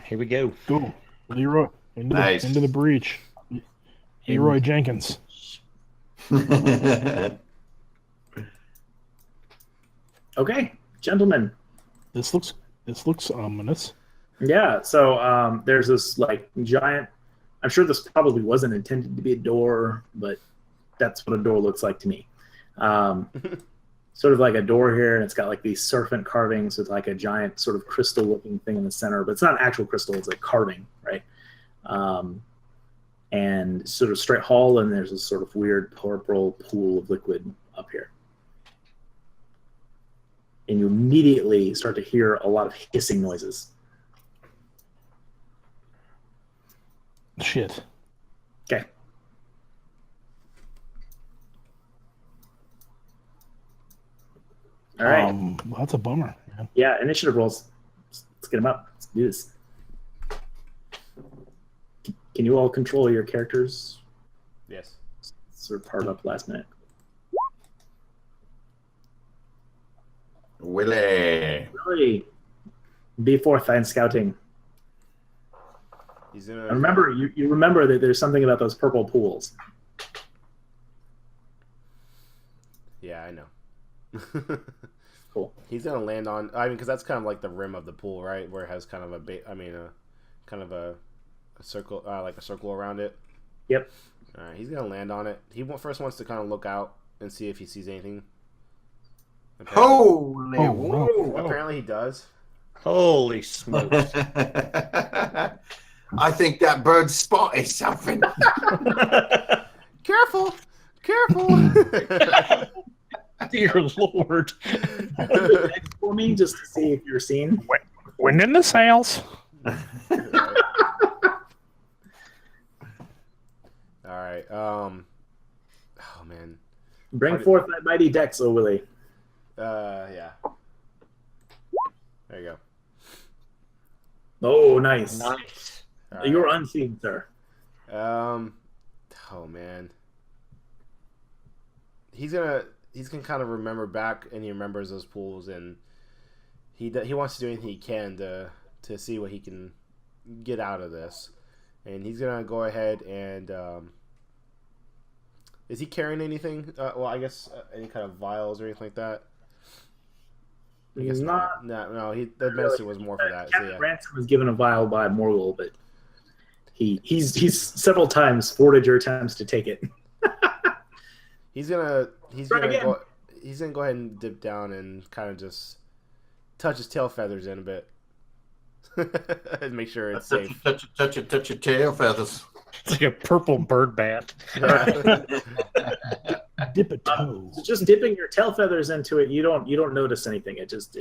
Here we go. Go, Leroy, Nice. into the breach. Leroy Jenkins. Okay, gentlemen. This looks ominous. Yeah, so there's this like giant. I'm sure this probably wasn't intended to be a door, but that's what a door looks like to me. Sort of like a door here, and it's got like these serpent carvings with like a giant sort of crystal-looking thing in the center, but it's not an actual crystal; it's a carving, right? And sort of straight hall, and there's this sort of weird purple pool of liquid up here. And you immediately start to hear a lot of hissing noises. Shit. Okay. All right. Well, that's a bummer. Man. Yeah, initiative rolls. Let's get them up. Let's do this. Can you all control your characters? Yes. Sort of part up last minute. Willie. Really, be forthright in scouting. He's in a... And remember, you remember that there's something about those purple pools. Yeah, I know. Cool. He's gonna land on. I mean, because that's kind of like the rim of the pool, right? Where it has kind of a kind of a circle, like a circle around it. Yep. All right, he's gonna land on it. He first wants to kind of look out and see if he sees anything. Holy Apparently he does. Holy smokes! I think that bird spotted something. Careful! Careful! Dear Lord. For me, just to see if you're seen. Wind in the sails. All right. Oh man. Bring forth that mighty dex, O Willie. Yeah. There you go. Oh, nice. Nice. You're unseen, sir. Oh man. He's gonna kind of remember back, and he remembers those pools, and he wants to do anything he can to see what he can get out of this, and he's gonna go ahead and is he carrying anything? Well, I guess any kind of vials or anything like that. I guess Not. No. The medicine was more for that. Captain So, yeah. Ransom was given a vial by Morgul, but he's several times thwarted your attempts to take it. He's gonna again. go ahead and dip down and kind of just touch his tail feathers in a bit. And make sure it's safe. Touch your tail feathers. It's like a purple bird bath. Dip a toe. Just dipping your tail feathers into it, you don't notice anything. It's just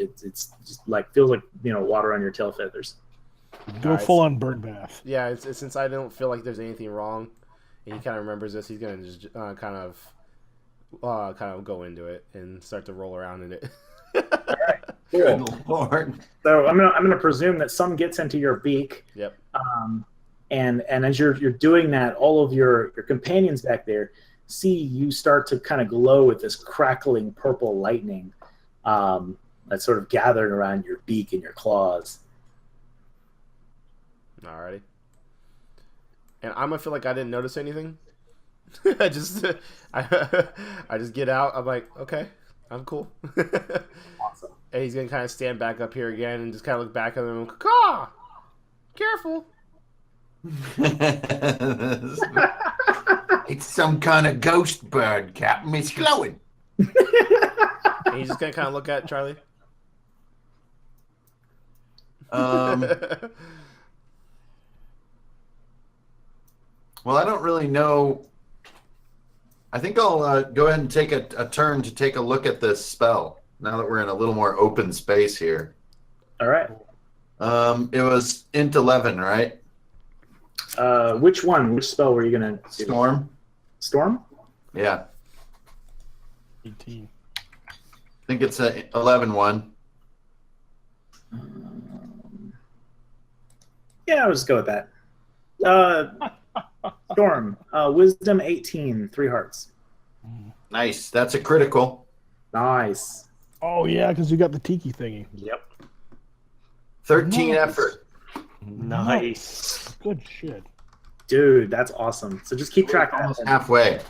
like feels like water on your tail feathers. Go full on bird bath. Yeah, it's since I don't feel like there's anything wrong, and he kind of remembers this, he's gonna just kind of go into it and start to roll around in it. Cool. Good Lord. So I'm gonna presume that some gets into your beak. Yep. And as you're doing that, all of your companions back there see you start to kind of glow with this crackling purple lightning that's sort of gathering around your beak and your claws. Alrighty. And I'm gonna feel like I didn't notice anything. I just get out. I'm like, okay, I'm cool. Awesome. And he's gonna kind of stand back up here again and just kind of look back at him. Caw! Careful. It's some kind of ghost bird, Captain. It's glowing. And he's just gonna kind of look at Charlie. Well, I don't really know. I think I'll go ahead and take a turn to take a look at this spell now that we're in a little more open space here. All right. It was int 11, right? Which one? Which spell were you gonna do? Storm. Storm? Yeah, 18. I think it's a 11-1. Yeah, I'll just go with that. Storm. Wisdom 18, 3 hearts. Nice. That's a critical. Nice. Oh yeah, because you got the tiki thingy. Yep. 13 Nice. effort. Nice. Good shit. Dude, that's awesome. So just keep track of Almost that. halfway.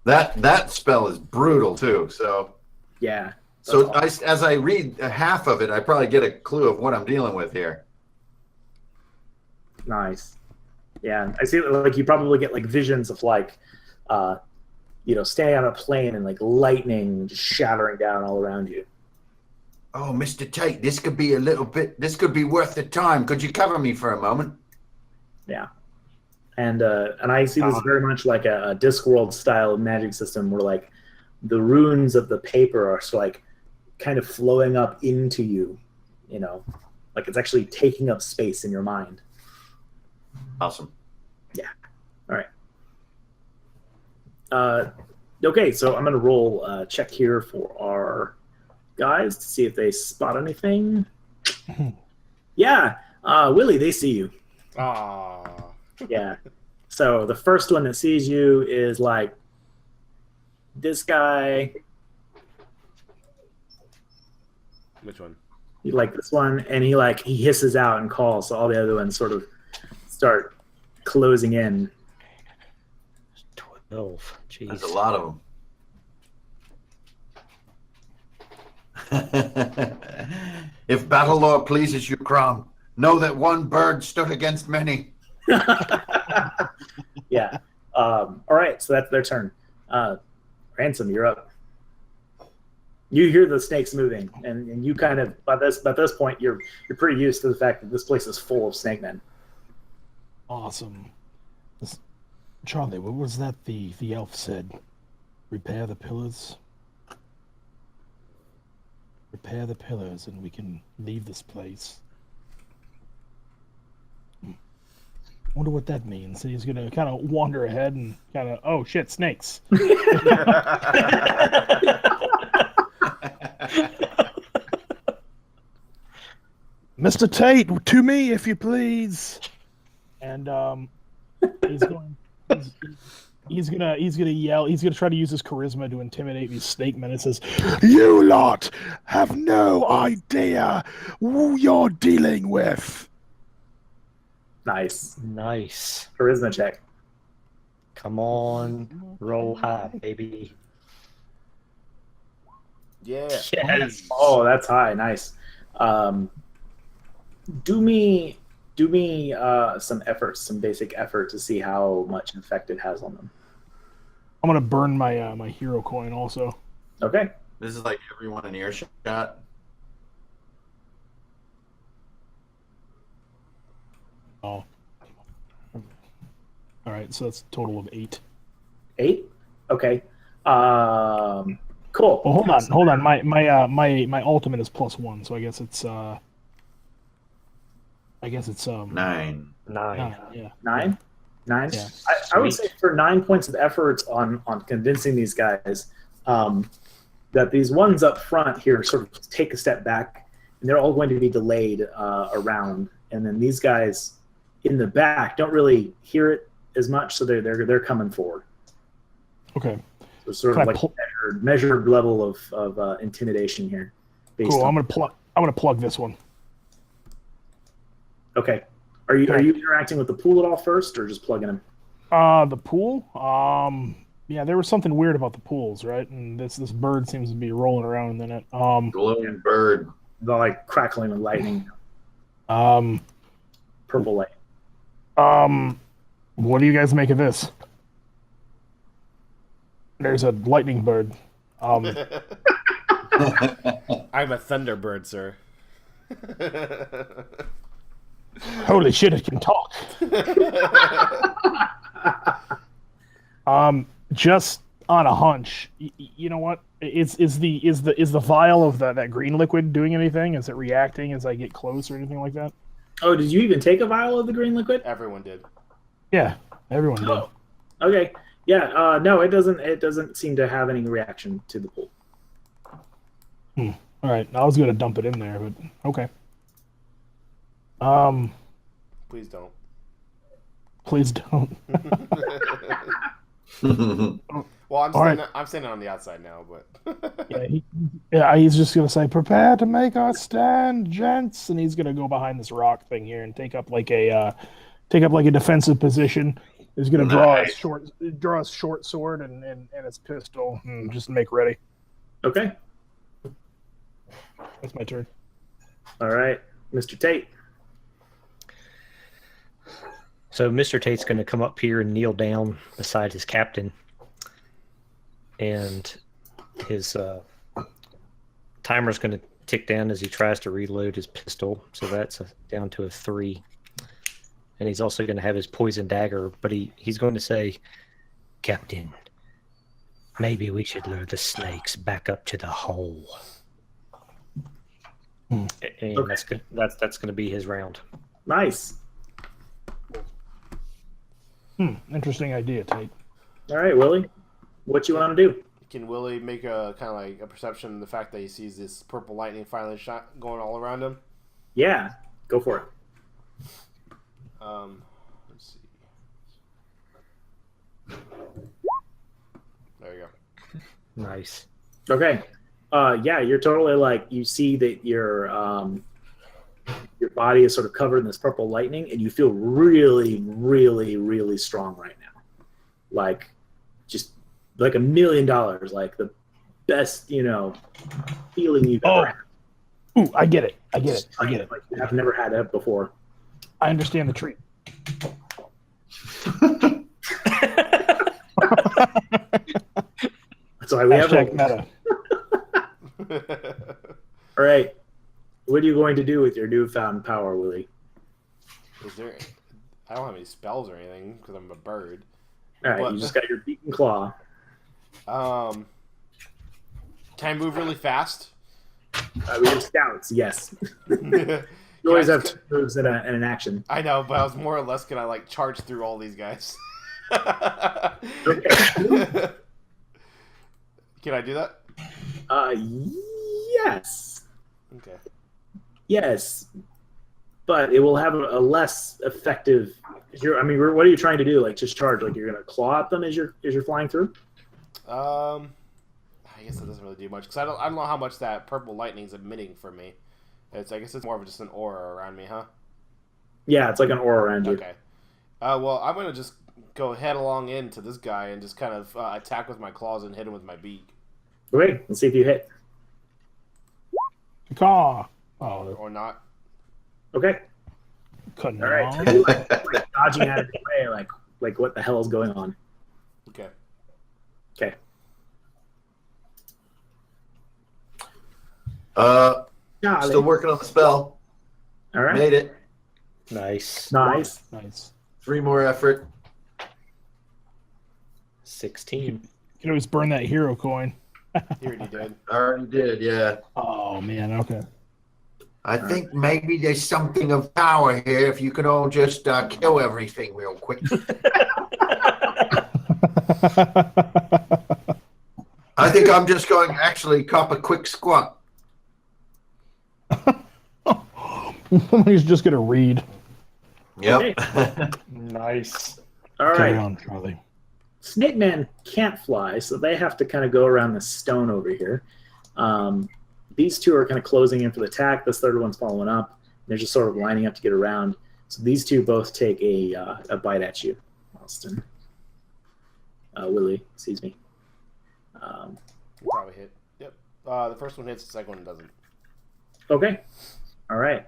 That spell is brutal too. So Yeah. so That's as I read half of it, I probably get a clue of what I'm dealing with here. nice. Yeah. I see like you probably get like visions of like standing on a plane and like lightning just shattering down all around you. Oh, Mr. Tate, this could be worth the time. Could you cover me for a moment? Yeah. And I see this very much like a Discworld style magic system where like the runes of the paper are like kind of flowing up into you, like it's actually taking up space in your mind. Awesome. All right. Okay, so I'm gonna roll a check here for our guys to see if they spot anything. Yeah, Willie, they see you. Ah. Yeah. So the first one that sees you is like this guy. Which one? Like this one, and he hisses out and calls, so all the other ones sort of start closing in. 12. Jeez. There's a lot of them. If battle lore pleases you, Crom, know that one bird stood against many. Yeah. All right, so that's their turn. Ransom, you're up. You hear the snakes moving, and you kind of by this point you're pretty used to the fact that this place is full of snake men. Awesome. Charlie, what was that the elf said? Repair the pillars? Repair the pillars and we can leave this place. Wonder what that means. He's gonna kind of wander ahead and kind of, oh shit, snakes. Mr. Tate, to me, if you please. And he's gonna yell. He's gonna try to use his charisma to intimidate these snake men. It says, "You lot have no idea who you're dealing with." Nice Nice. charisma check. Come on. Roll high, baby. Yeah. Yes. Oh, that's high. Nice. Do me some basic effort to see how much effect it has on them. I'm gonna burn my my hero coin also. Okay. This is like everyone in earshot. Oh. All right, so that's a total of 8. 8. Okay. Cool. Well, hold on. My ultimate is +1, so I guess it's 9. 9. 9. Yeah. 9. Yeah. I would say for 9 points of effort on convincing these guys, that these ones up front here sort of take a step back, and they're all going to be delayed around, and then these guys in the back don't really hear it as much, so they're coming forward. Okay. So sort Can of I like measured level of intimidation here. Cool. I'm gonna plug this one. Okay. Are you interacting with the pool at all first, or just plugging them? The pool. Yeah, there was something weird about the pools, right? And this bird seems to be rolling around in it. Glowing bird. They're like crackling with lightning, purple light. What do you guys make of this? There's a lightning bird. I'm a thunderbird, sir. Holy shit! It can talk. Just on a hunch, you know what? Is the vial of that green liquid doing anything? Is it reacting as I get close or anything like that? Oh, did you even take a vial of the green liquid? Everyone did. Yeah, everyone did. Oh, okay. Yeah. No, it doesn't. It doesn't seem to have any reaction to the pool. All right, I was gonna dump it in there, but okay. Please don't. Please don't. Well, I'm All standing. I'm standing on the outside now, but He's just gonna say, "Prepare to make our stand, gents," and he's gonna go behind this rock thing here and take up like a defensive position. He's gonna draw his short sword and his pistol, and just make ready. Okay. That's my turn. All right, Mr. Tate. So Mr. Tate's going to come up here and kneel down beside his captain, and his timer's going to tick down as he tries to reload his pistol. So that's down to a 3. And he's also going to have his poison dagger, but he's going to say, "Captain, maybe we should lure the snakes back up to the hole." And Okay. that's good. That's going to be his round. Nice. Interesting idea, Tate. All right, Willie. What you want to do? can Willie make a kind of like a perception of the fact that he sees this purple lightning finally shot going all around him? Yeah, go for it. Let's see. There you go. Nice. Okay. Yeah, you're totally like, you see that your body is sort of covered in this purple lightning, and you feel really, really, really strong right now. Like, just like $1 million, like the best, feeling you've ever had. Ooh, I get it. I get it. Like, I've never had that before. I understand the treat. That's why we have Hashtag meta. All right. What are you going to do with your newfound power, Willie? Is there? I don't have any spells or anything because I'm a bird. All right, What? you just got your beak and claw. Can I move really fast? We have scouts, yes. You always have 2 moves and an action. I know, but I was more or less gonna like charge through all these guys. Okay. Can I do that? Yes. Okay. Yes. But it will have a less effective. What are you trying to do? Like, just charge? Like, you're gonna claw at them as you're flying through? I guess it doesn't really do much because I don't know how much that purple lightning's emitting from me. I guess it's more of just an aura around me, huh? Yeah, it's like an aura around you. Okay. Well, I'm gonna just go head along into this guy and just kind of attack with my claws and hit him with my beak. Okay, let's see if you hit. Caw. Or not. Okay. Couldn't. All right. So you're like dodging out of the way, like what the hell is going on? Okay. Okay. Still working on the spell. All right. Made it. Nice. Nice. Nice. 3 more effort. 16. You can always burn that hero coin. You already did. Already did, yeah. Oh man. Okay. I think maybe there's something of power here if you could all just kill everything real quick. I think I'm just going to actually cop a quick squat. He's just gonna read. Yep. Nice. All Carry right. on, Charlie. Snake Man can't fly, so they have to kind of go around the stone over here. These 2 are kind of closing in for the attack. This third one's following up. They're just sort of lining up to get around. So these 2 both take a bite at you, Austin. Willie, excuse me. Probably hit. Yep. The first one hits. The second one doesn't. Okay. All right.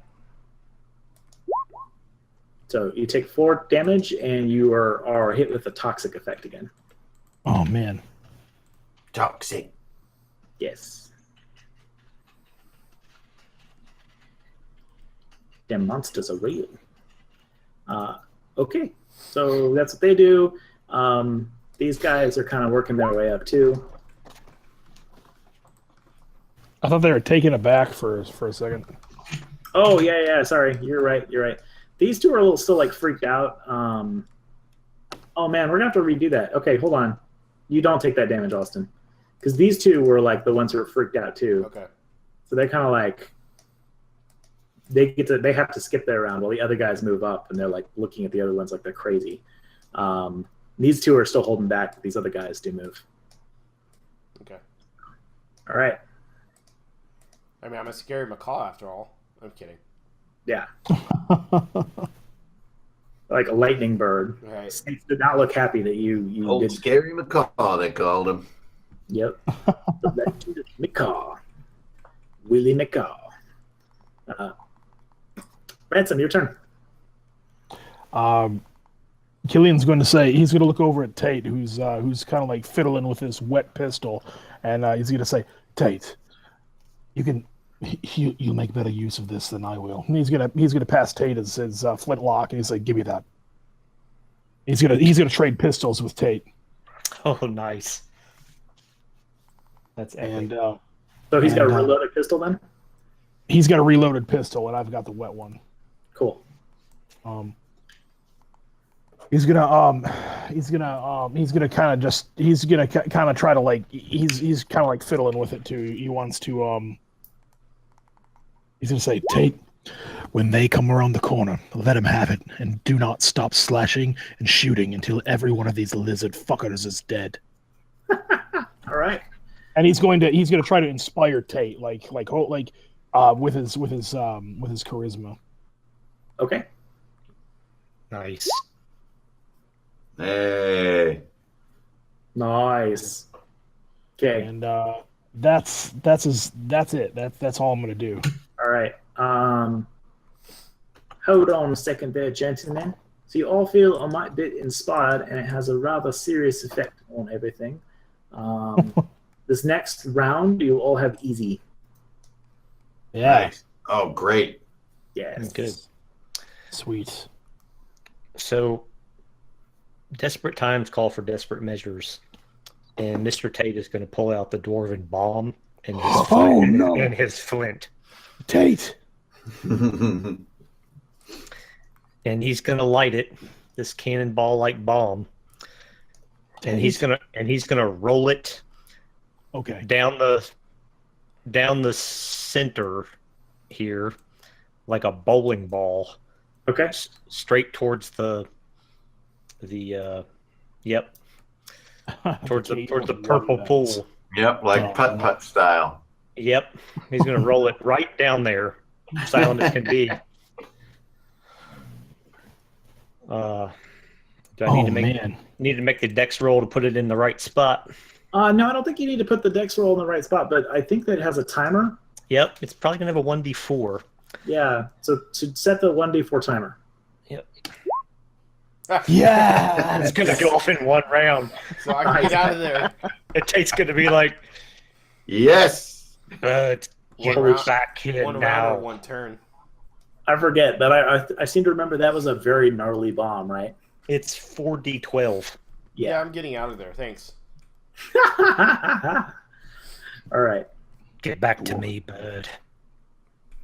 So you take 4 damage, and you are hit with the toxic effect again. Oh man. Toxic. Yes. Them monsters are real. Okay, so that's what they do. These guys are kind of working their way up too. I thought they were taking it back for a second. Oh yeah. Sorry, you're right. These 2 are a little still like freaked out. Oh man, we're gonna have to redo that. Okay, hold on. You don't take that damage, Austin, because these 2 were like the ones who were freaked out too. Okay. So they're kind of like they have to skip their round while the other guys move up, and they're like looking at the other ones like they're crazy. These 2 are still holding back. These other guys do move. All right. I mean, I'm a scary macaw after all. I'm kidding. Yeah. Like a lightning bird. Right. Snakes did not look happy that you Old did. Scary Macaw, they called him. Yep. The legend of Macaw. Willie Macaw. Ransom, your turn. Killian's going to say he's going to look over at Tate, who's kind of like fiddling with his wet pistol, and he's going to say, "Tate, you'll make better use of this than I will." And he's gonna pass Tate his flintlock, and he's like, "Give me that." He's gonna trade pistols with Tate, Oh, nice. That's epic. and So he's got a reloaded pistol then? he's got a reloaded pistol, and I've got the wet one. Cool. He's gonna kind of try to like he's kind of like fiddling with it too. He wants to he's gonna say, "Tate, when they come around the corner, let him have it, and do not stop slashing and shooting until every one of these lizard fuckers is dead." All right. And he's gonna try to inspire Tate with his charisma. Okay. Nice. Hey. Nice. Okay. And that's it. That's all I'm gonna do. All right. Hold on a second there, gentlemen. So you all feel a mite bit inspired, and it has a rather serious effect on everything. This next round, you all have easy. Yeah. Nice. Oh, great. Yes. Good. Sweet. So, desperate times call for desperate measures, and Mr. Tate is going to pull out the dwarven bomb and his Oh, flint, no. and his flint, Tate. and he's going to light it, this cannonball-like bomb, and he's gonna roll it Okay. down the center here, like a bowling ball, Okay. straight towards the towards the purple pool. Yep, like putt-putt style. Yep, he's gonna roll it right down there, silent as can be. Do I need to make the dex roll to put it in the right spot? No, I don't think you need to put the dex roll in the right spot, but I think that it has a timer. Yep, it's probably gonna have a 1d4. Yeah. So to set the 1d4 timer. Yep, Yeah. it's gonna go off in one round. So I can get out of there. It takes gonna be like, Yes. get round- back here One round now. or one turn. I forget, but I seem to remember that was a very gnarly bomb, right? It's 4d12. Yeah, I'm getting out of there. Thanks. All right. Get back to me, bird.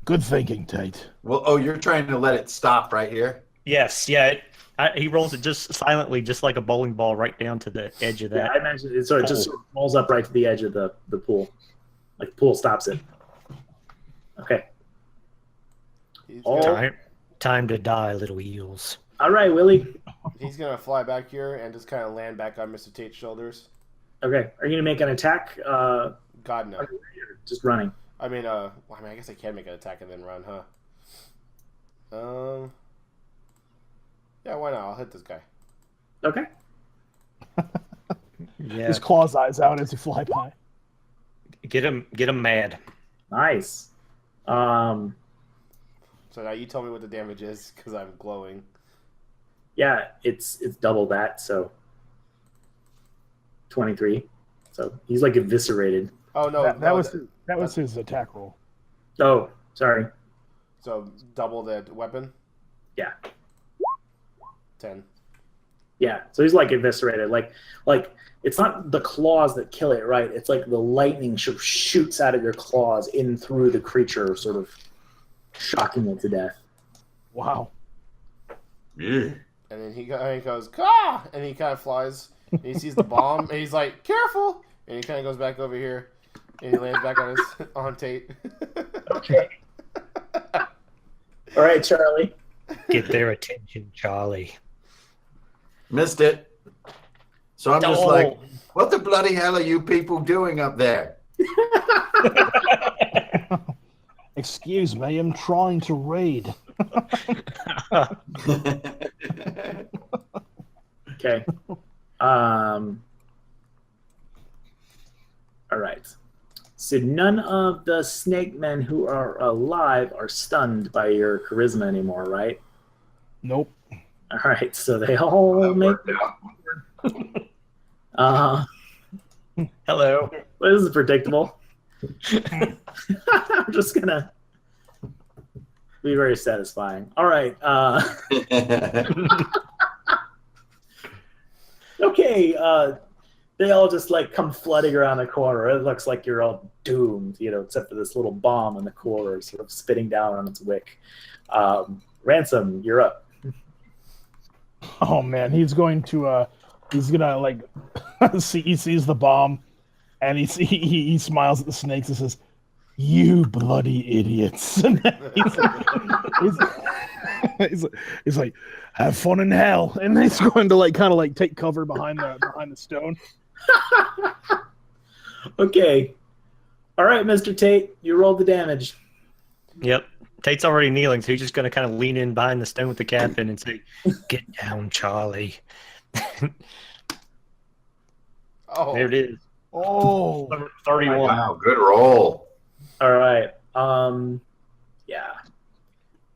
Good thinking, Tate. Well, oh, you're trying to let it stop right here? Yes, yeah. He rolls it just silently, just like a bowling ball, right down to the edge of Yeah, that. I imagine it. So it just sort of rolls up right to the edge of the pool. Like the pool stops it. Okay. He's Oh. gonna, Time to die, little eels. All right, Willie. he's gonna fly back here and just kind of land back on Mr. Tate's shoulders. Okay. Are you going to make an attack? God no. Or just running? I mean, I guess I can make an attack and then run, huh? Yeah, why not? I'll hit this guy. Okay. Yeah, His claws eyes out as he fly by. get him mad. Nice. So now you tell me what the damage is because I'm glowing. Yeah, it's double that, so 23. So he's like eviscerated. Oh no, That no, was his attack roll. Oh, sorry. So double the weapon. Yeah. 10. Yeah. So he's like eviscerated. Like it's not the claws that kill it, right? It's like the lightning shoots out of your claws in through the creature, sort of shocking it to death. Wow. Yeah. And then he goes, "Caw!" And he kind of flies. And he sees the bomb, and he's like, "Careful!" And he kind of goes back over here, and he lands back on Tate. Okay. All right, Charlie. Get their attention, Charlie. Missed it. So I'm just Oh. like, what the bloody hell are you people doing up there? Excuse me, I'm trying to read. Okay. All right. So none of the snake men who are alive are stunned by your charisma anymore, right? Nope. All right. So they all make. Hello. Well, this is predictable. I'm just gonna be very satisfying. All right. Okay. They all just like come flooding around the corner. It looks like you're all doomed, except for this little bomb in the corner, sort of spitting down on its wick. Ransom, you're up. Oh man, he's gonna like he sees the bomb, and he smiles at the snakes and says, "You bloody idiots!" And then he's like, "Have fun in hell," and he's going to kind of take cover behind the stone. Okay. All right, Mr. Tate, you rolled the damage. Yep. Tate's already kneeling, so he's just going to kind of lean in behind the stone with the captain and say, "Get down, Charlie." Oh, There it is. Oh, 31. Wow, good roll. All right. Yeah.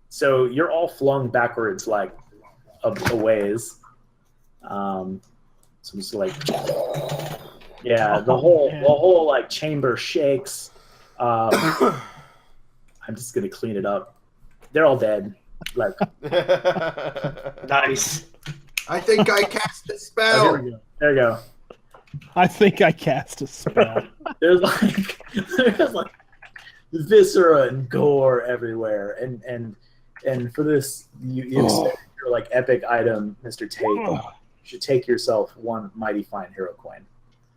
So you're all flung backwards like a ways. So it's like, yeah, the whole like chamber shakes. I'm just gonna clean it up. They're all dead. Like, Nice. I think I cast a oh, spell. here we go. There we go. I think I cast a spell. There's like viscera and gore everywhere, and for this you expect your like epic item, Mr. Tate. You should take yourself one mighty fine hero coin.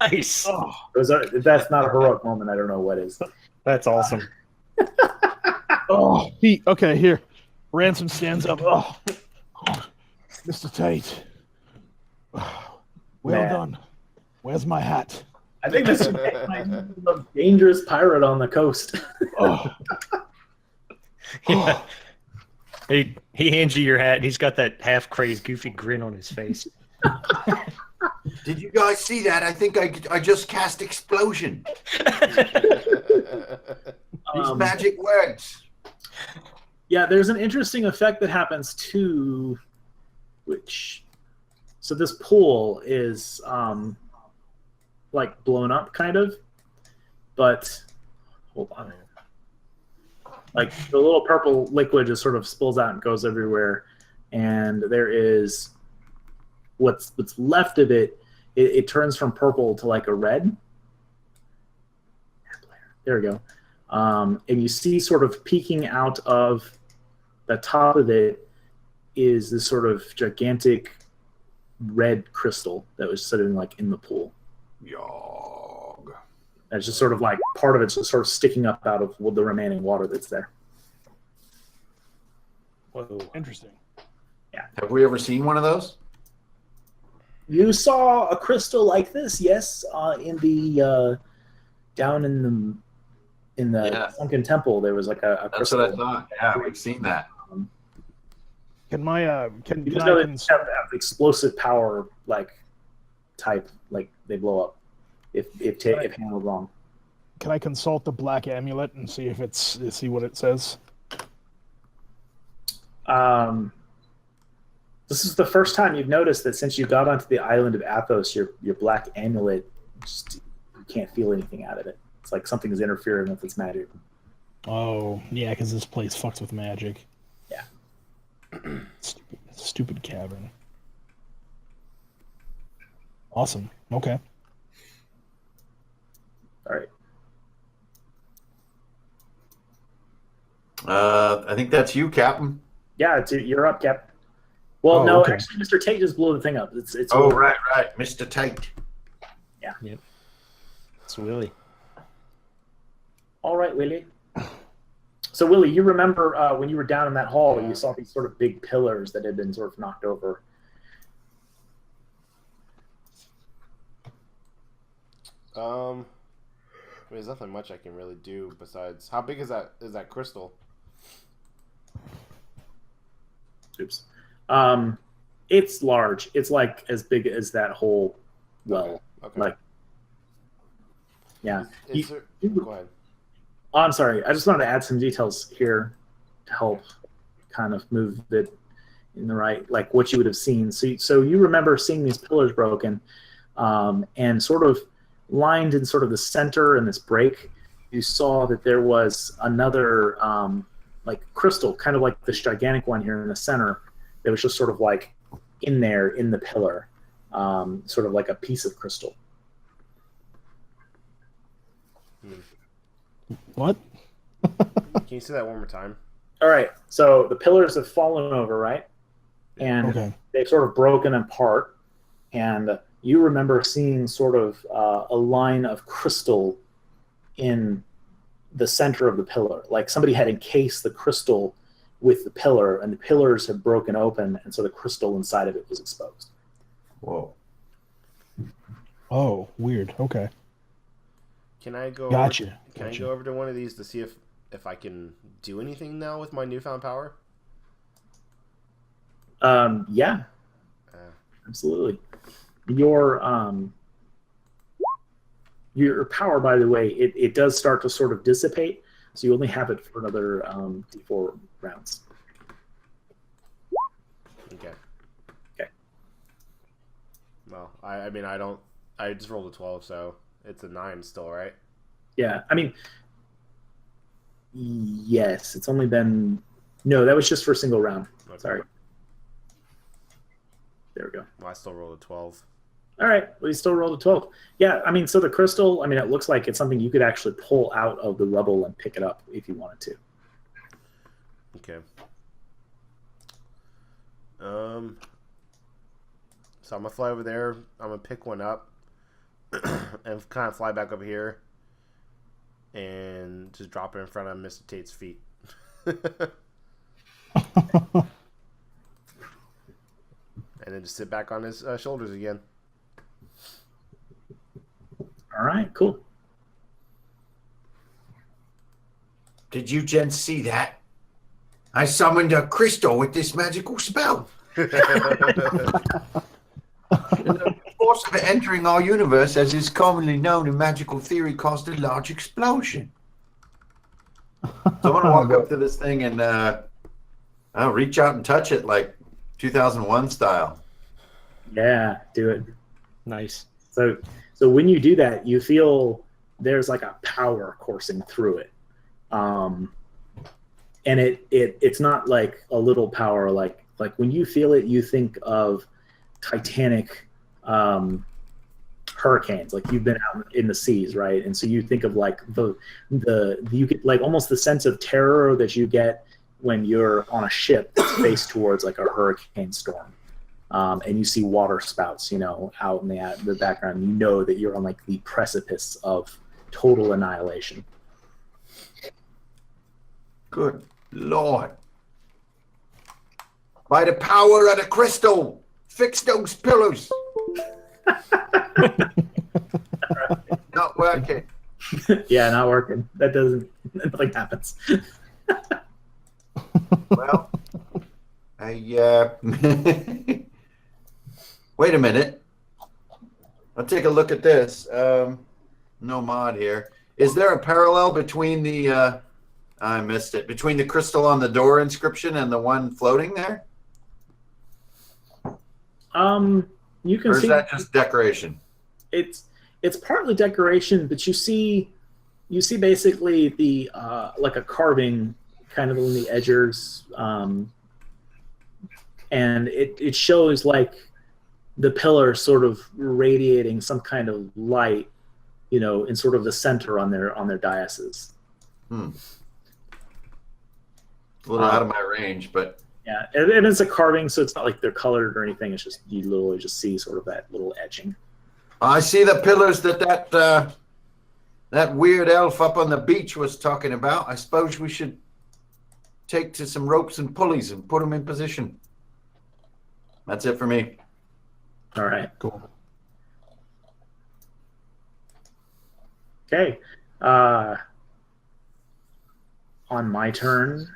Nice. If that's not a heroic moment, I don't know what is. That's awesome. Okay, here. Ransom stands up. Oh, Mr. Tate. Well Man. done. Where's my hat? I think Mr. Tate might be the most dangerous pirate on the coast. Oh, Yeah. He hands you your hat, and he's got that half-crazed, goofy grin on his face. Did you guys see that? I think I just cast explosion. These magic words. Yeah, there's an interesting effect that happens too, so this pool is like blown up kind of, but hold on. Like the little purple liquid just sort of spills out and goes everywhere, and there is what's left of it. It turns from purple to like a red. There we go. And you see sort of peeking out of the top of it is this sort of gigantic red crystal that was sitting like in the pool. Yog. It's just sort of like part of it's just sort of sticking up out of the remaining water that's there. Whoa. interesting. Have we ever seen one of those? You saw a crystal like this, yes, in the down in the Yeah. sunken temple. There was like a That's crystal. what I thought. Yeah, we've seen that. Can my can You can just know I they have explosive power, like type, like they blow up if handled wrong. can I consult the black amulet and see if see what it says? This is the first time you've noticed that since you got onto the island of Athos, your black amulet, you can't feel anything out of it. It's like something is interfering with its magic. Oh, yeah, because this place fucks with magic. Yeah. Stupid cavern. Awesome. Okay. All right. I think that's you, Captain. Yeah, you're up, Cap. Well, Oh, no, okay. actually, Mr. Tate just blew the thing up. It's Oh, right, Mr. Tate. It's Willie. All right, Willie. So, Willie, you remember when you were down in that hall, you saw these sort of big pillars that had been sort of knocked over. there's nothing much I can really do besides. How big is that crystal? Oops. It's large. It's like as big as that whole well. Okay. Like, yeah. Go ahead. Oh, I'm sorry. I just wanted to add some details here to help kind of move it in the right, like what you would have seen. So you remember seeing these pillars broken, and sort of lined in sort of the center in this break, you saw that there was another like crystal, kind of like this gigantic one here in the center, that was just sort of like in there in the pillar, sort of like a piece of crystal. What? Can you say that one more time? All right. So the pillars have fallen over, right? And they've sort of broken apart. And you remember seeing sort of a line of crystal in the center of the pillar. Like somebody had encased the crystal with the pillar, and the pillars had broken open, and so the crystal inside of it was exposed. Whoa. Oh, weird. Okay. Can I go? Gotcha. Can I go over to one of these to see if I can do anything now with my newfound power? Yeah. Absolutely. Your power, by the way, it does start to sort of dissipate, so you only have it for another D4 rounds. Okay. Okay. Well, I mean, I just rolled a 12, so it's a 9 still, right? Yeah, I mean, yes, it's only been... No, that was just for a single round. Okay. Sorry. There we go. Well, I still rolled a 12. All right. Well, you still rolled a 12. Yeah, I mean, so the crystal, I mean, it looks like it's something you could actually pull out of the rubble and pick it up if you wanted to. Okay. So I'm going to fly over there. I'm going to pick one up and kind of fly back over here and just drop it in front of Mr. Tate's feet. And then just sit back on his shoulders again. All right, cool. Did you gents see that? I summoned a crystal with this magical spell. The force of it entering our universe, as is commonly known in magical theory, caused a large explosion. So I'm going to walk up to this thing and I'll reach out and touch it like 2001 style. Yeah, do it. Nice. So when you do that, you feel there's like a power coursing through it. And it's not like a little power, like when you feel it, you think of Titanic hurricanes, like you've been out in the seas, right? And so you think of like you get like almost the sense of terror that you get when you're on a ship that's faced towards like a hurricane storm, and you see water spouts, out in the background. You know that you're on like the precipice of total annihilation. Good Lord. By the power of the crystal, fix those pillars. Not working. Yeah, not working. That doesn't, nothing happens. Well, wait a minute. I'll take a look at this. No mod here. Is there a parallel between the I missed it. Between the crystal on the door inscription and the one floating there? You can or is see that just decoration? It's partly decoration, but you see basically the like a carving kind of on the edges, and it shows like the pillar sort of radiating some kind of light, in sort of the center on their dioceses. A little out of my range, but yeah, and it's a carving, so it's not like they're colored or anything. It's just you literally just see sort of that little etching. I see the pillars that weird elf up on the beach was talking about. I suppose we should take to some ropes and pulleys and put them in position. That's it for me. All right. Cool. Okay. On my turn,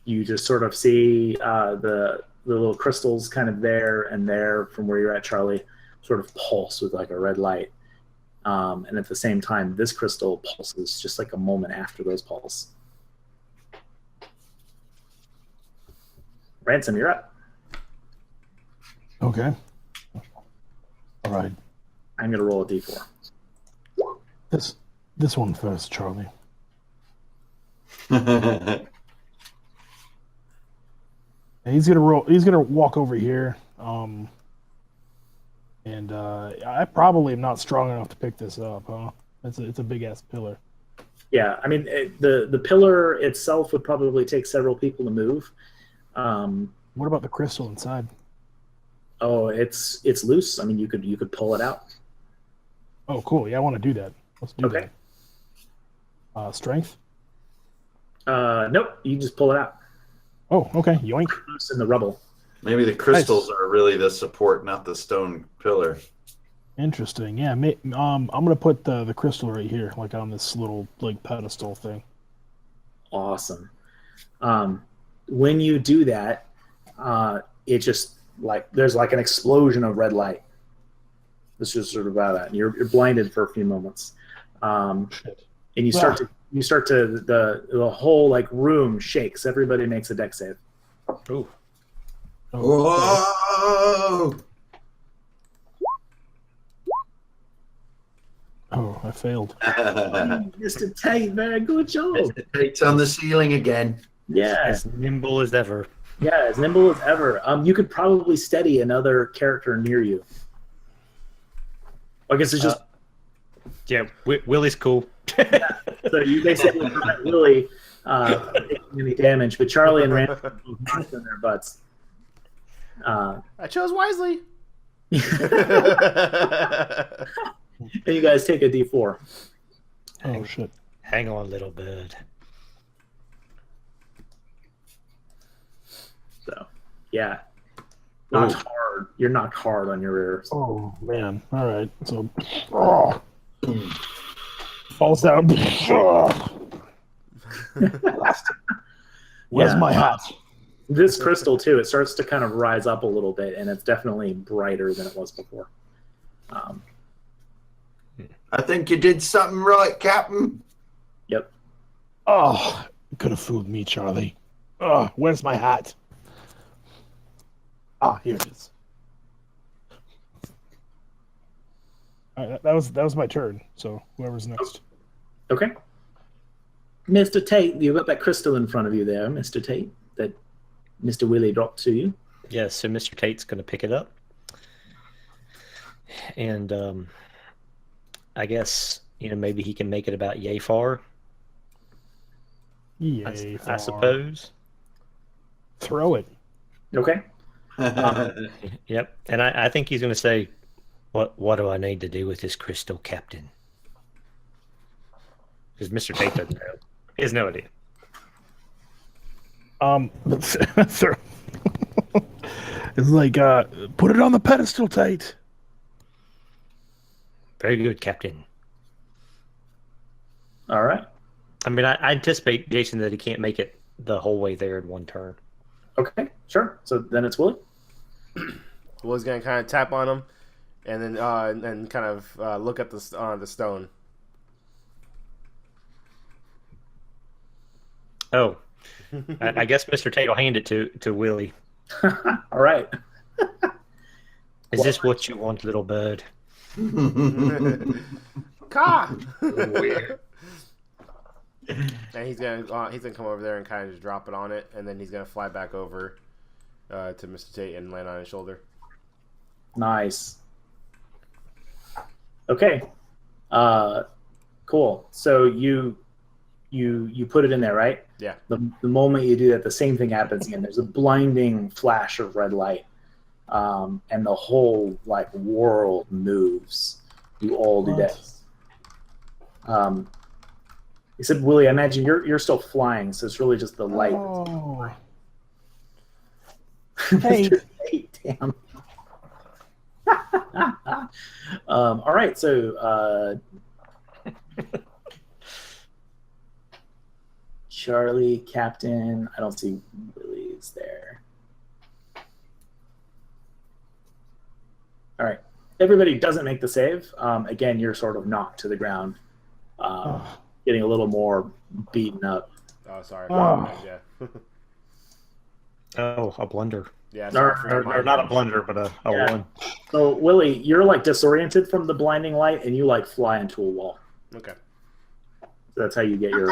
you just sort of see the little crystals kind of there and there from where you're at, Charlie, sort of pulse with like a red light. And at the same time, this crystal pulses just like a moment after those pulse. Ransom, you're up. Okay. All right. I'm going to roll a d4. This one first, Charlie. He's gonna roll. He's gonna walk over here. And I probably am not strong enough to pick this up, huh? It's a big ass pillar. Yeah, I mean the pillar itself would probably take several people to move. What about the crystal inside? Oh, it's loose. I mean, you could pull it out. Oh, cool. Yeah, I want to do that. Let's do Okay. that. Strength? Nope. You just pull it out. Oh, okay. Yoink. Loose in the rubble. Maybe the crystals are really the support, not the stone pillar. Interesting. Yeah. I'm gonna put the crystal right here, like on this little like pedestal thing. Awesome. When you do that, it just like there's like an explosion of red light. This is sort of about that. You're blinded for a few moments, and you start to the whole like room shakes. Everybody makes a deck save. Ooh. Whoa! Oh, I failed. Mr. Tate, very good job. It's on the ceiling again. Yeah, As nimble as ever. yeah, as nimble as ever. You could probably steady another character near you. I guess it's just Yeah, Willie's cool. so you basically prevent Willie taking any damage, but Charlie and Randy both knocked in their butts. I chose wisely. And you guys take a d4. Oh shit. Hang on, little bird. So, yeah. Knocked hard. You're knocked hard on your rear. Oh man. All right. So falls down. Where's my hat? This crystal, too, it starts to kind of rise up a little bit, and it's definitely brighter than it was before. I think you did something right, Captain. Yep. Oh, could have fooled me, Charlie. Oh, where's my hat? Ah, here it is. All right, that was my turn. So whoever's next. Okay. Mr. Tate, you've got that crystal in front of you there, Mr. Tate, that Mr. Willie dropped to you. Yeah, so Mr. Tate's going to pick it up. And I guess, maybe he can make it about yay far. Yay, I suppose. Throw it. Okay. Yep. And I think he's going to say, what do I need to do with this crystal, Captain? Because Mr. Tate doesn't know. He has no idea. Throw. It's like, put it on the pedestal, Tate. Very good, Captain. All right. I mean, I anticipate, Jason, that he can't make it the whole way there in one turn. Okay, sure. So then it's Willie. Will's gonna kind of tap on him, and then kind of look at the stone. Oh, I guess Mr. Tate will hand it to Willie. All right. Is this what you want, little bird? Ka! Weird. And he's gonna come over there and kind of just drop it on it, and then he's gonna fly back over to Mr. Tate and land on his shoulder. Nice. Okay. Cool. So you put it in there, right? Yeah. The moment you do that, the same thing happens again. There's a blinding flash of red light, and the whole world moves. You all do that. Except Willie, I imagine you're still flying, so it's really just the light. Oh. Mr. Tate, damn. All right, so Charlie, Captain. I don't see Willie's there. All right. Everybody doesn't make the save. Again, you're sort of knocked to the ground, getting a little more beaten up. Oh, sorry. Oh. Yeah. Oh, a blunder. Yeah. Or not a blunder, but a Yeah. one. So, Willie, you're like disoriented from the blinding light, and you like fly into a wall. Okay. So that's how you get your.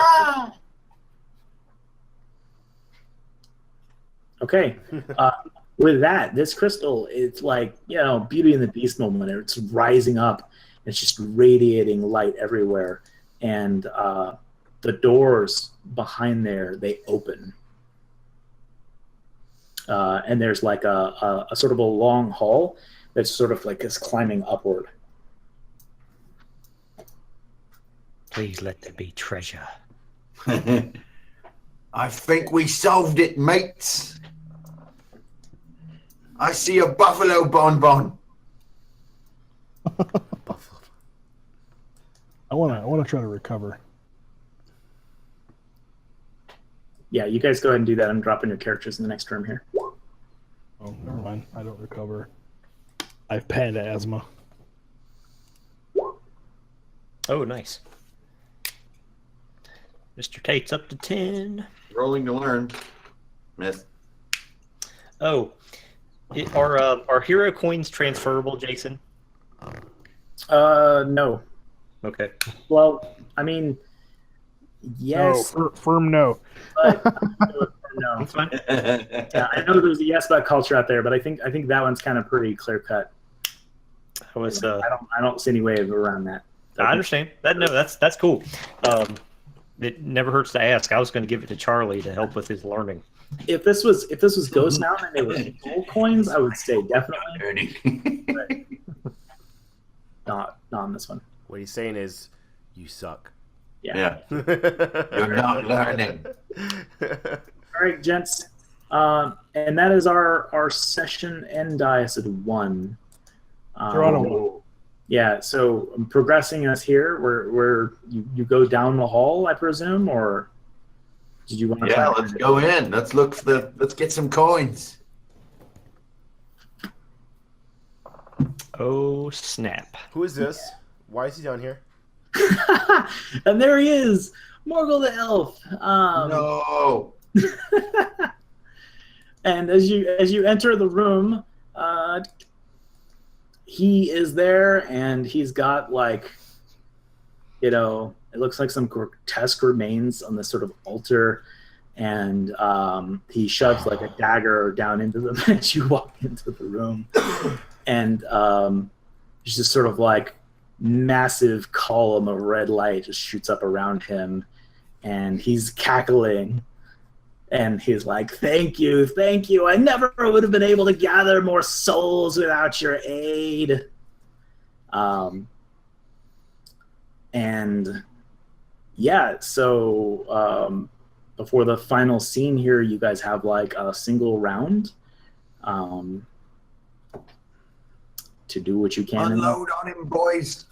Okay. With that, this crystal, it's like, Beauty and the Beast moment. It's rising up. It's just radiating light everywhere. And the doors behind there, they open. And there's like a sort of a long hall that's sort of like is climbing upward. Please let there be treasure. I think we solved it, mates. I see a buffalo bonbon. I wanna try to recover. Yeah, you guys go ahead and do that. I'm dropping your characters in the next room here. Oh, never mind. I don't recover. I have panda asthma. Oh, nice. Mr. Tate's up to 10. Rolling to learn. Miss. Oh, are hero coins transferable, Jason? No. Okay. Well, I mean, yes, No, firm no. but no. That's fine. Yeah, I know there's a yes but culture out there, but I think that one's kind of pretty clear cut. I was. I don't see any way around that. I understand that. No, that's cool. It never hurts to ask. I was going to give it to Charlie to help with his learning. If this was Ghost Mountain and it was gold coins, I would say definitely. But not on this one. What he's saying is, you suck. Yeah. You're not learning. All right, gents, and that is our session end dice at 1. Geronimo. Yeah, so progressing us here, where you go down the hall, I presume, or did you want to? Yeah, let's go in. Let's get some coins. Oh snap! Who is this? Why is he down here? And there he is, Morgul the elf. No. And as you enter the room, he is there, and he's got it looks like some grotesque remains on this sort of altar, and he shoves like a dagger down into them as you walk into the room, and there's just sort of like massive column of red light just shoots up around him, and he's cackling. And he's like, thank you. I never would have been able to gather more souls without your aid. And yeah, so before the final scene here, you guys have like a single round to do what you can. Unload on him, boys.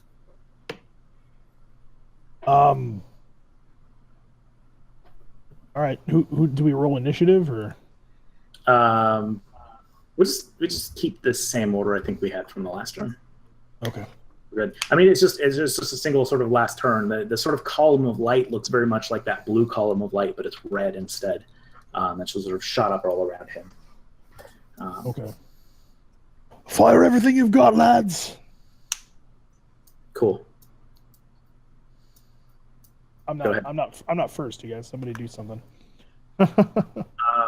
All right. Who do we roll initiative or? We just keep the same order I think we had from the last run. Okay. Good. I mean, it's just a single sort of last turn. The sort of column of light looks very much like that blue column of light, but it's red instead. That's just sort of shot up all around him. Okay. Fire everything you've got, lads. Cool. I'm Go ahead. not first, you guys. Somebody do something.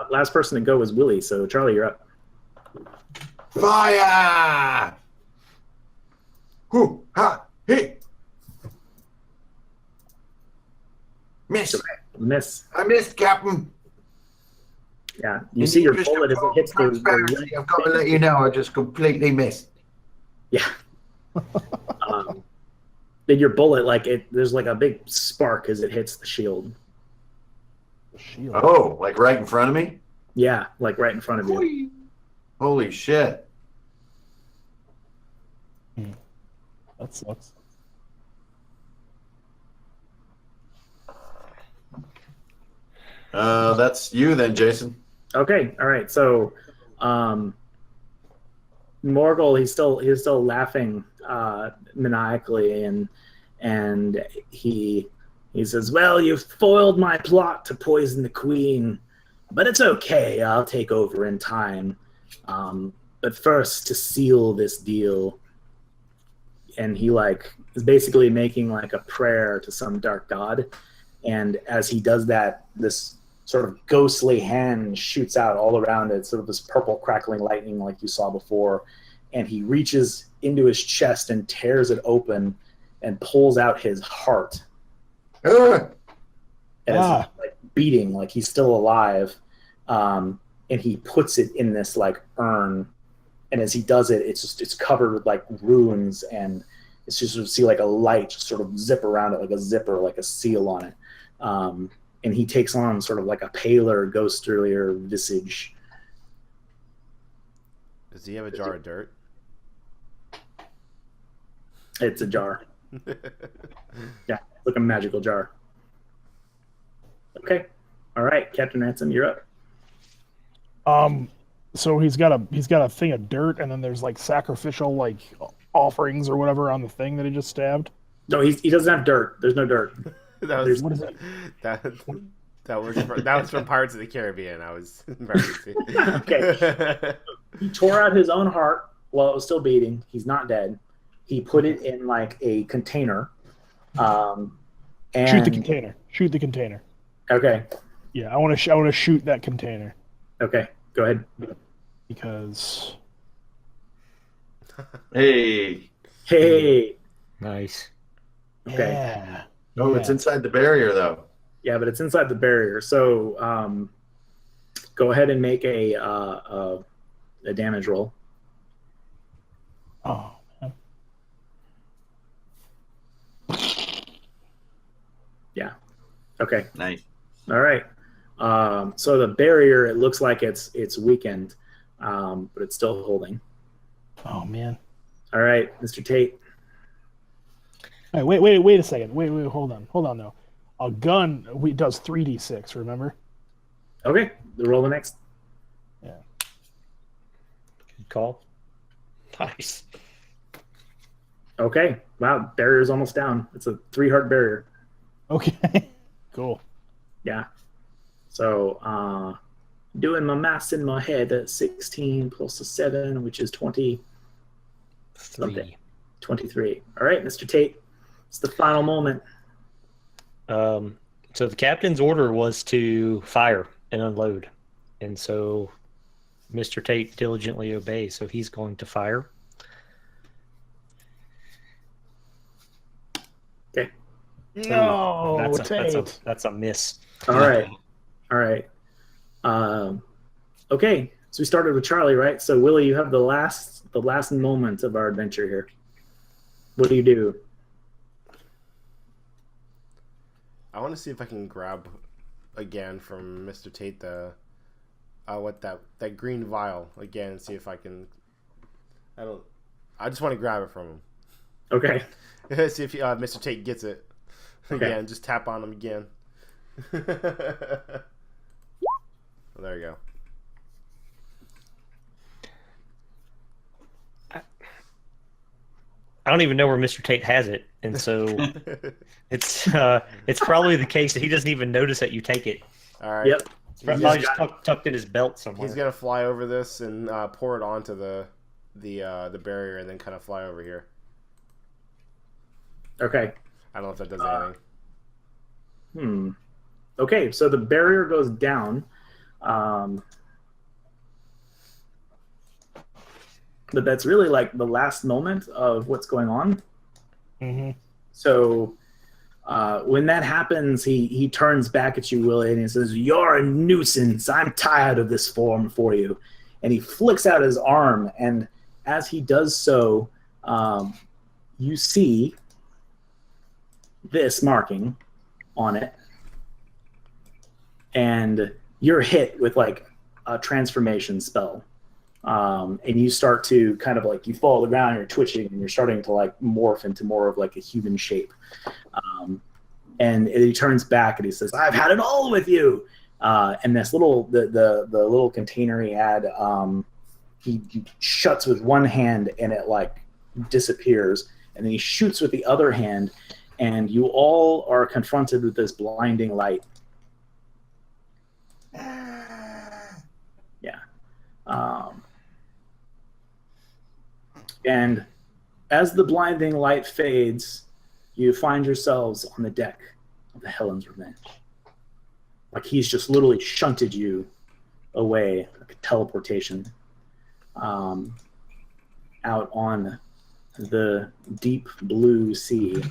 Last person to go was Willie, so Charlie, you're up. Fire! Hoo, ha, hey. Miss. Miss. I missed, Captain. Yeah, you see your bullet as it hits the I've got to let you know, I just completely missed. Yeah. Then your bullet, there's like a big spark as it hits the shield. Shield. Oh, like right in front of me? Yeah, like right in front of you. Holy shit. That sucks. That's you then, Jason. Okay, all right. So, Morgul, he's still laughing maniacally, and he says, "Well, you've foiled my plot to poison the queen, but it's okay. I'll take over in time. But first, to seal this deal." And he is basically making like a prayer to some dark god, and as he does that, this sort of ghostly hand shoots out all around it, sort of this purple crackling lightning like you saw before, and he reaches into his chest and tears it open and pulls out his heart. And it's like beating, like he's still alive, and he puts it in this like urn, and as he does it, it's covered with like runes, and it's just sort of see like a light just sort of zip around it like a zipper, like a seal on it. And he takes on sort of like a paler, ghostlier visage. Does he have a jar of dirt? It's a jar. Yeah, like a magical jar. Okay. All right, Captain Ransom, you're up. So he's got a thing of dirt, and then there's like sacrificial like offerings or whatever on the thing that he just stabbed. No, he doesn't have dirt. There's no dirt. That was What is it? that was from Pirates of the Caribbean. I was Okay. He tore out his own heart while it was still beating. He's not dead. He put it in like a container. And Shoot the container. Shoot the container. Okay. Yeah, I want to shoot that container Okay. Go ahead. because Hey. Hey. Nice. Okay. yeah. No, it's inside the barrier, though. Yeah, but it's inside the barrier. So go ahead and make a damage roll. Oh man. Yeah. Okay. Nice. All right. So the barrier, it looks like it's weakened, but it's still holding. Oh man. All right, Mr. Tate. Hey, wait a second. Wait, hold on though. A gun does 3d6, remember? Okay, roll the next. Yeah. Good call. Nice. Okay. Wow, barrier's almost down. It's a 3-heart barrier. Okay. Cool. Yeah. So doing my maths in my head, that's 16 plus a 7, which is 20. 3. 23. All right, Mr. Tate. It's the final moment. So the captain's order was to fire and unload, and so Mr. Tate diligently obeys. So he's going to fire. Okay. No, that's a miss. All right. All right. Okay. So we started with Charlie, right? So Willie, you have the last moment of our adventure here. What do you do? I want to see if I can grab again from Mr. Tate the that green vial again and see if I can. I just want to grab it from him. Okay. See if Mr. Tate gets it again. Okay. Just tap on him again. Well, there you go. I don't even know where Mr. Tate has it, and so it's probably the case that he doesn't even notice that you take it. All right. Yep. It's probably just tucked in his belt somewhere. He's gonna fly over this and pour it onto the barrier and then kind of fly over here. Okay. I don't know if that does anything. Okay, so the barrier goes down. But that's really like the last moment of what's going on. Mm-hmm. So when that happens, he turns back at you, Willie, and he says, "You're a nuisance. I'm tired of this form for you." And he flicks out his arm, and as he does so, you see this marking on it, and you're hit with like a transformation spell. And you start to kind of like, you fall to the ground, you're twitching, and you're starting to like morph into more of like a human shape. And he turns back and he says, "I've had it all with you. And this little the little container he had, he shuts with one hand and it like disappears, and then he shoots with the other hand, and you all are confronted with this blinding light. Yeah. And as the blinding light fades, you find yourselves on the deck of the Helen's Revenge. Like he's just literally shunted you away, like a teleportation, out on the deep blue sea.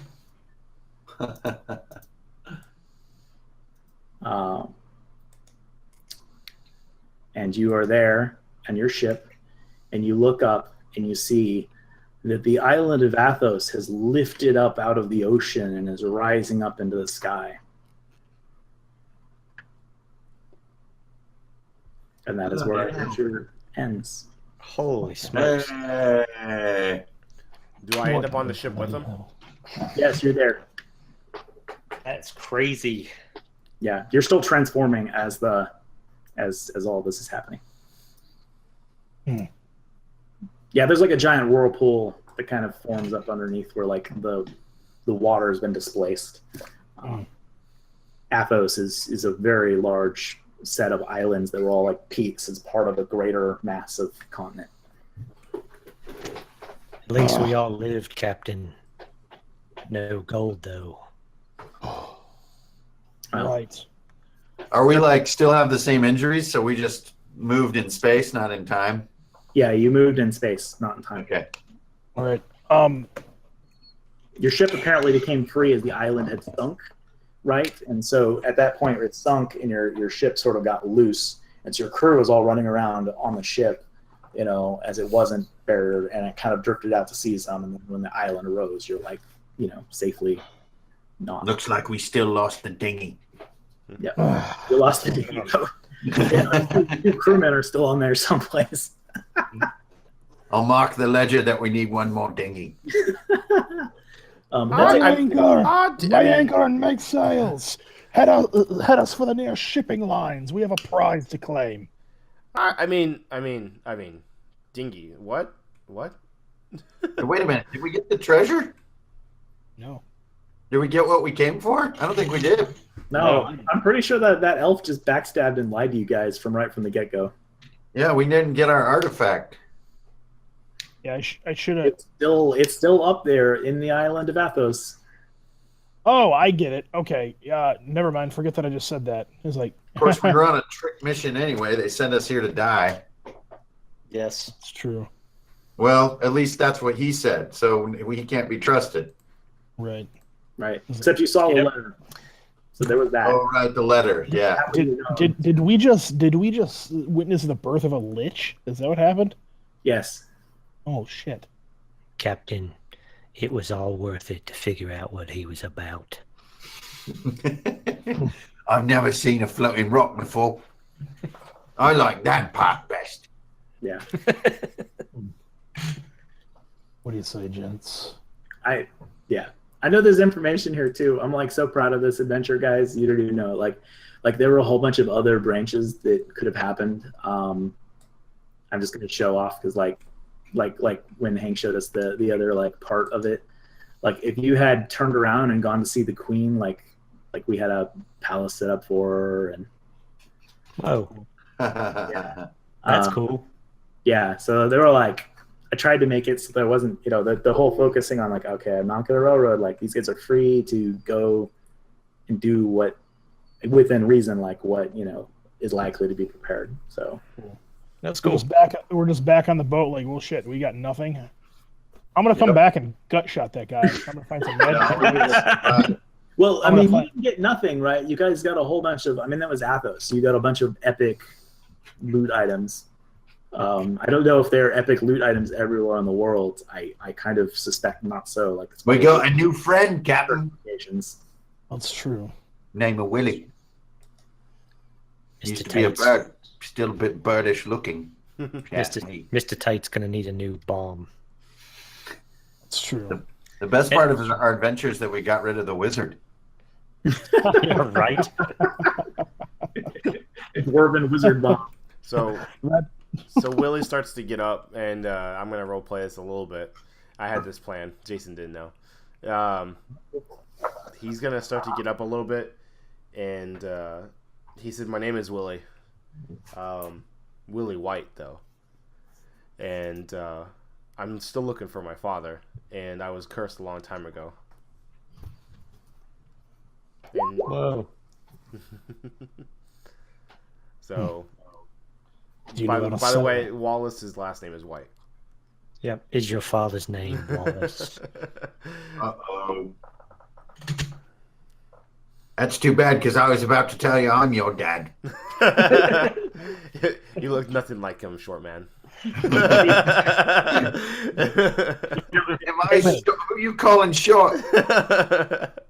And you are there on your ship, and you look up and you see that the island of Athos has lifted up out of the ocean and is rising up into the sky. And that is where our adventure ends. Holy smokes. Hey. Do I end up on the ship with him? Yes, you're there. That's crazy. Yeah, you're still transforming as all this is happening. Yeah, there's like a giant whirlpool that kind of forms up underneath where like the water has been displaced. Athos is a very large set of islands that were all like peaks as part of a greater massive continent. At least we all lived, Captain. No gold, though. Right. Are we like still have the same injuries? So we just moved in space, not in time. Yeah, you moved in space, not in time. Okay. All right. Your ship apparently became free as the island had sunk, right? And so at that point, it sunk, and your ship sort of got loose, and so your crew was all running around on the ship, you know, as it wasn't buried, and it kind of drifted out to sea some. And then when the island arose, you're like, you know, safely not. Looks like we still lost the dinghy. Yeah, you lost the dinghy. Your crewmen are still on there someplace. I'll mark the ledger that we need one more dinghy. Weigh anchor and make sails. Head us for the nearest shipping lines. We have a prize to claim. I mean, dinghy. What? Wait a minute. Did we get the treasure? No. Did we get what we came for? I don't think we did. No, I'm pretty sure that elf just backstabbed and lied to you guys from the get-go. Yeah, we didn't get our artifact. Yeah, I should have. It's still up there in the island of Athos. Oh, I get it. Okay. Never mind. Forget that I just said that. It's like. Of course, we were on a trick mission anyway. They sent us here to die. Yes. It's true. Well, at least that's what he said. So he can't be trusted. Right. Right. Except you saw the letter. So there was that. Oh, right, the letter. Yeah. Did we just witness the birth of a lich? Is that what happened? Yes. Oh shit. Captain, it was all worth it to figure out what he was about. I've never seen a floating rock before. I like that part best. Yeah. What do you say, gents? I know there's information here too. I'm like so proud of this adventure, guys. You don't even know. Like there were a whole bunch of other branches that could have happened. I'm just gonna show off because like when Hank showed us the other like part of it. Like if you had turned around and gone to see the queen, like we had a palace set up for her and That's cool. Yeah, so they were like, I tried to make it so there wasn't, you know, the whole focusing on like, okay, I'm not going to railroad. Like these guys are free to go and do what, within reason, like what, you know, is likely to be prepared. So That's cool. We're just back on the boat. Like, well, shit, we got nothing. I'm gonna come back and gut shot that guy. I'm gonna find some red. Well, I mean, you didn't get nothing, right? You guys got a whole bunch of. I mean, that was Athos. You got a bunch of epic loot items. I don't know if there are epic loot items everywhere in the world. I kind of suspect not so. Like we got a new friend, Captain. That's true. Name of Willie. Mr. Used to be a bird. Still a bit birdish looking. Mr. Tight's gonna need a new bomb. That's true. The best part of our adventure is that we got rid of the wizard. You're right. Dwarven wizard bomb. So That- so Willie starts to get up, and I'm gonna role play this a little bit. I had this plan. Jason didn't know. He's gonna start to get up a little bit, and he said, "My name is Willie. Willie White, though, and I'm still looking for my father, and I was cursed a long time ago." And Whoa. so, Do you by know how to the sell? way, Wallace's last name is White. Yep. Is your father's name Wallace? Uh-oh. That's too bad, because I was about to tell you I'm your dad. You look nothing like him, short man. Am I who are you calling short?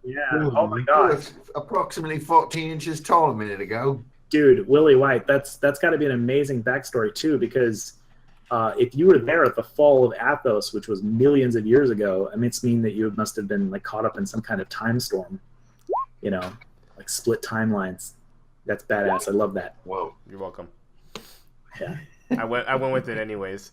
Yeah. Oh my You god, were approximately 14 inches tall a minute ago. dude, Willie White. That's got to be an amazing backstory too, because if you were there at the fall of Athos, which was millions of years ago, I mean, it's mean that you must have been like caught up in some kind of time storm. You know, like split timelines. That's badass. I love that. Whoa. You're welcome. Yeah. I went with it anyways.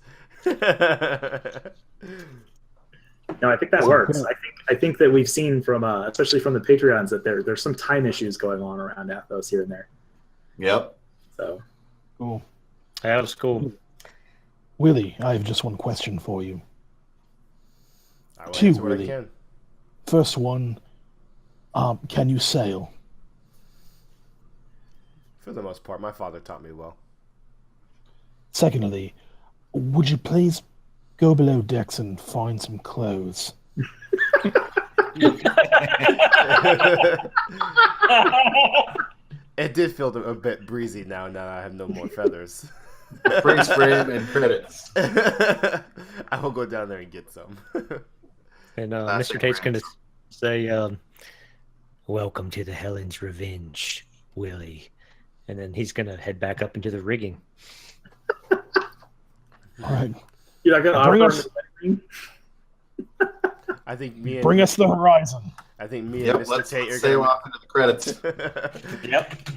No, I think that works. I think that we've seen from, especially from the Patreons, that there's some time issues going on around Athos here and there. Yep. So Cool. That was cool. Willie, I have just one question for you. I will Two, answer what I really. can. First one, can you sail? For the most part, my father taught me well. Secondly, would you please go below decks and find some clothes? It did feel a bit breezy now that I have no more feathers. Freeze frame and credits. I will go down there and get some. And Classic Mr. Tate's going to Rams. say, "Welcome to the Helen's Revenge, Willie." And then he's going to head back up into the rigging. All right, you're not gonna Bring offer us- him a wedding ring? I think me and bring us the horizon. I think me and Yep, Mr. let's Tate are sail gonna. off into the credits. Yep.